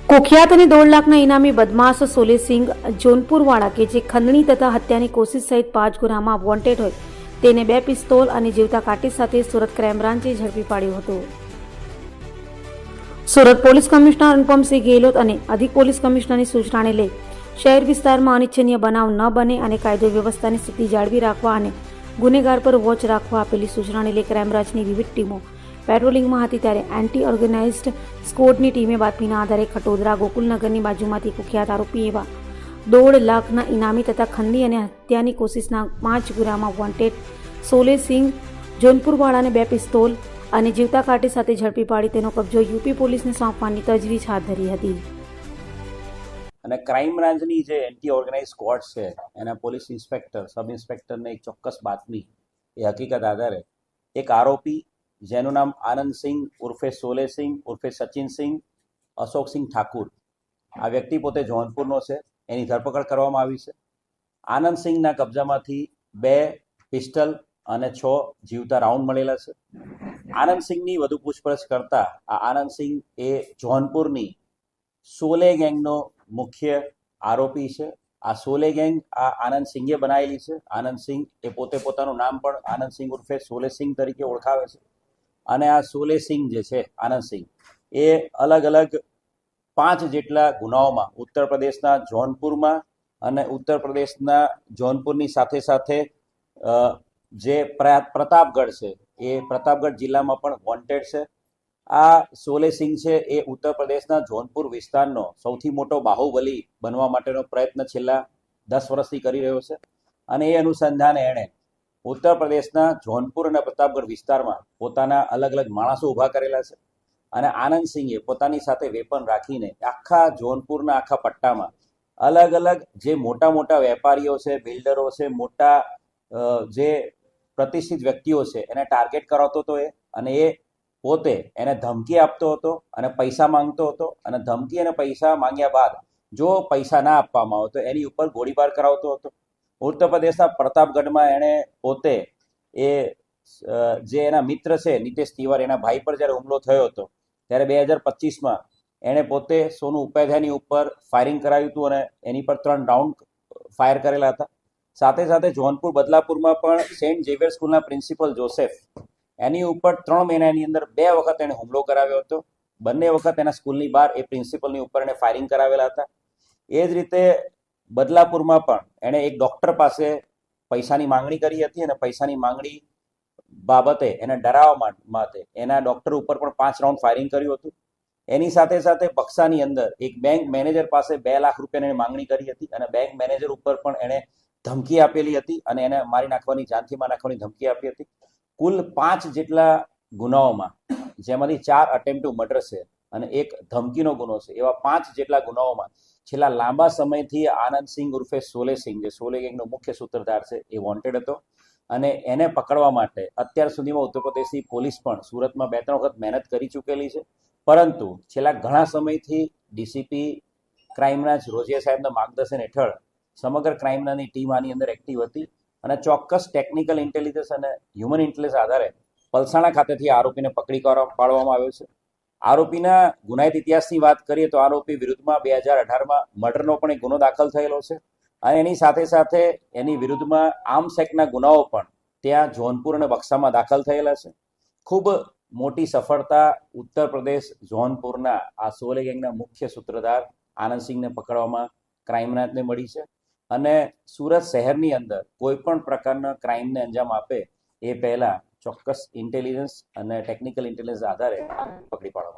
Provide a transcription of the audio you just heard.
કુખ્યાત અને 1.5 લાખના ઇનામી બદમાશ સોલેસિંગ જોનપુરવાળા કે જે ખંડણી તથા હત્યાની કોશિશ સહિત 5 ગુનામાં વોન્ટેડ હોય તેને 2 પિસ્તોલ અને જીવતા કાટી સાથે સુરત ક્રાઇમ બ્રાન્ચે ઝડપી પાડ્યો હતો. સુરત પોલીસ કમિશનર અનુપમસિંહ ગેહલોત અને અધિક પોલીસ કમિશનરની સૂચનાને લઈ શહેર વિસ્તારમાં અનિચ્છનીય બનાવ ન બને અને કાયદો વ્યવસ્થાની સ્થિતિ જાળવી રાખવા અને ગુનેગાર પર વોચ રાખવા આપેલી સૂચનાને લઈ ક્રાઇમ બ્રાન્ચની વિવિધ ટીમો પેટ્રોલિંગમાં હતી ત્યારે એન્ટી ઓર્ગેનાઇઝડ સ્કોડની ટીમે બાતમીના આધારે ખટોદરા ગોકુલનગરની બાજુમાંથી કુખ્યાત આરોપી એવા 1.5 લાખના ઇનામી તથા ખંડણી અને હત્યાની કોશિશના 5 ગુનામાં વોન્ટેડ સોલેસિંગ જોનપુરવાળાને 2 પિસ્તોલ અને જીવતા કાટી સાથે ઝડપી પાડી તેનો કબજો યુપી પોલીસને સોંપવાની તજવીજ હાથ ધરી હતી. અને ક્રાઇમ બ્રાન્ચની જે એન્ટી ઓર્ગેનાઇઝ સ્ક્વોડ છે એના પોલીસ ઇન્સ્પેક્ટર સબ ઇન્સ્પેક્ટરને એક ચોક્કસ બાતમી એ હકીકત આધારે એક આરોપી જેનું નામ આનંદસિંહ ઉર્ફે સોલેસિંગ ઉર્ફે સચિનસિંહ અશોકસિંહ ઠાકુર, આ વ્યક્તિ પોતે જોનપુરનો છે, એની ધરપકડ કરવામાં આવી છે. આનંદસિંહના કબજામાંથી 2 પિસ્ટલ અને 6 જીવતા રાઉન્ડ મળેલા છે. આનંદસિંહની વધુ પૂછપરછ કરતા આ આનંદસિંહ એ જોનપુરની સોલે ગેંગનો મુખ્ય આરોપી છે. આ સોલે ગેંગ આ આનંદસિંહે બનાવેલી છે. આનંદસિંહ એ પોતે પોતાનું નામ પણ આનંદસિંહ ઉર્ફે સોલેસિંહ તરીકે ઓળખાવે છે. અને આ સોલેસિંહ જે છે આનંદસિંહ એ અલગ અલગ 5 જેટલા ગુનાઓમાં ઉત્તર પ્રદેશના જોનપુરમાં અને ઉત્તર પ્રદેશના જોનપુરની સાથે સાથે જે પ્રતાપગઢ છે એ પ્રતાપગઢ જિલ્લામાં પણ વોન્ટેડ છે. આ સોલેસિંહ છે એ ઉત્તર પ્રદેશના જોનપુર વિસ્તારનો સૌથી મોટો બાહુબલી બનવા માટેનો પ્રયત્ન છેલ્લા 10 વર્ષથી કરી રહ્યો છે. અને એ અનુસંધાને એણે ઉત્તર પ્રદેશના જોનપુર અને પ્રતાપગઢ વિસ્તારમાં પોતાના અલગ અલગ માણસો ઊભા કરેલા છે. અને આનંદસિંહે પોતાની સાથે વેપન રાખીને આખા જોનપુરના આખા પટ્ટામાં અલગ અલગ જે મોટા મોટા વેપારીઓ છે, બિલ્ડરો છે, મોટા જે પ્રતિષ્ઠિત વ્યક્તિઓ છે એને ટાર્ગેટ કરાવતો હતો અને એ પોતે એને ધમકી આપતો હતો અને પૈસા માંગતો હતો. અને ધમકી અને પૈસા માંગ્યા બાદ જો પૈસા ના આપવામાં આવે તો એની ઉપર ગોળીબાર કરાવતો હતો. ઉત્તર પ્રદેશના પ્રતાપગઢમાં એણે પોતે એ જે એના મિત્ર છે નીતેશ તિવારી, એના ભાઈ પર જ્યારે હુમલો થયો હતો ત્યારે 2025માં એણે પોતે સોનુ ઉપાધ્યાયની ઉપર ફાયરિંગ કરાવ્યું હતું અને એની પર 3 રાઉન્ડ ફાયર કરેલા હતા. સાથે સાથે જોનપુર બદલાપુરમાં પણ સેન્ટ ઝેવિયર સ્કૂલના પ્રિન્સિપલ જોસેફ એની ઉપર 3 મહિનાની અંદર 2 વખત એણે હુમલો કરાવ્યો હતો. બંને વખત એના સ્કૂલની બહાર એ પ્રિન્સિપલની ઉપર એણે ફાયરિંગ કરાવેલા હતા. એ જ રીતે બદલાપુરમાં પણ એણે એક ડૉક્ટર પાસે પૈસાની માંગણી કરી હતી અને પૈસાની માંગણી બાબતે એને ડરાવવા માટે એના ડૉક્ટર ઉપર પણ 5 રાઉન્ડ ફાયરિંગ કર્યું હતું. એની સાથે સાથે બક્સાની અંદર એક બેંક મેનેજર પાસે 2 લાખ રૂપિયાની માંગણી કરી હતી અને બેંક મેનેજર ઉપર પણ એણે ધમકી આપેલી હતી અને એને મારી નાખવાની, જાનથી મારી નાખવાની ધમકી આપી હતી. કુલ 5 જેટલા ગુનાઓમાં, જેમાંથી 4 અટેમ્પ્ટ ટુ મર્ડર છે અને 1 ધમકીનો ગુનો છે, એવા 5 જેટલા ગુનાઓમાં છેલ્લા લાંબા સમયથી આનંદસિંહ ઉર્ફે સોલેસિંહ, જે સોલે ગેંગનો મુખ્ય સૂત્રધાર છે, એ વોન્ટેડ હતો. અને એને પકડવા માટે અત્યાર સુધીમાં ઉત્તર પ્રદેશની પોલીસ પણ સુરતમાં 2-3 વખત મહેનત કરી ચૂકેલી છે. પરંતુ છેલ્લા ઘણા સમયથી ડીસીપી ક્રાઇમ બ્રાન્ચ રોઝિયા સાહેબના માર્ગદર્શન હેઠળ સમગ્ર ક્રાઇમ બ્રાન્ચની ટીમ આની અંદર એક્ટિવ હતી અને ચોક્કસ ટેકનિકલ ઇન્ટેલિજન્સ અને હ્યુમન ઇન્ટેલિજન્સ આધારે પલસાણા ખાતેથી આરોપીને પકડી પાડવામાં આવ્યો છે. આરોપીના ગુનાહિત ઇતિહાસની વાત કરીએ તો આરોપી વિરુદ્ધમાં 2018માં મર્ડરનો પણ એક ગુનો દાખલ થયેલો છે અને એની સાથે સાથે એની વિરુદ્ધમાં આર્મ્સ એક્ટના ગુનાઓ પણ ત્યાં જોનપુર અને બક્સામાં દાખલ થયેલા છે. ખૂબ મોટી સફળતા ઉત્તર પ્રદેશ જોનપુરના આ સોલે ગેંગના મુખ્ય સૂત્રધાર આનંદસિંહને પકડવામાં ક્રાઇમ બ્રાન્ચને મળી છે. અને સુરત શહેરની અંદર કોઈ પણ પ્રકારના ક્રાઇમને અંજામ આપે એ પહેલા ચોક્કસ ઇન્ટેલિજન્સ અને ટેકનિકલ ઇન્ટેલિજન્સ આધારે પકડી પાડવામાં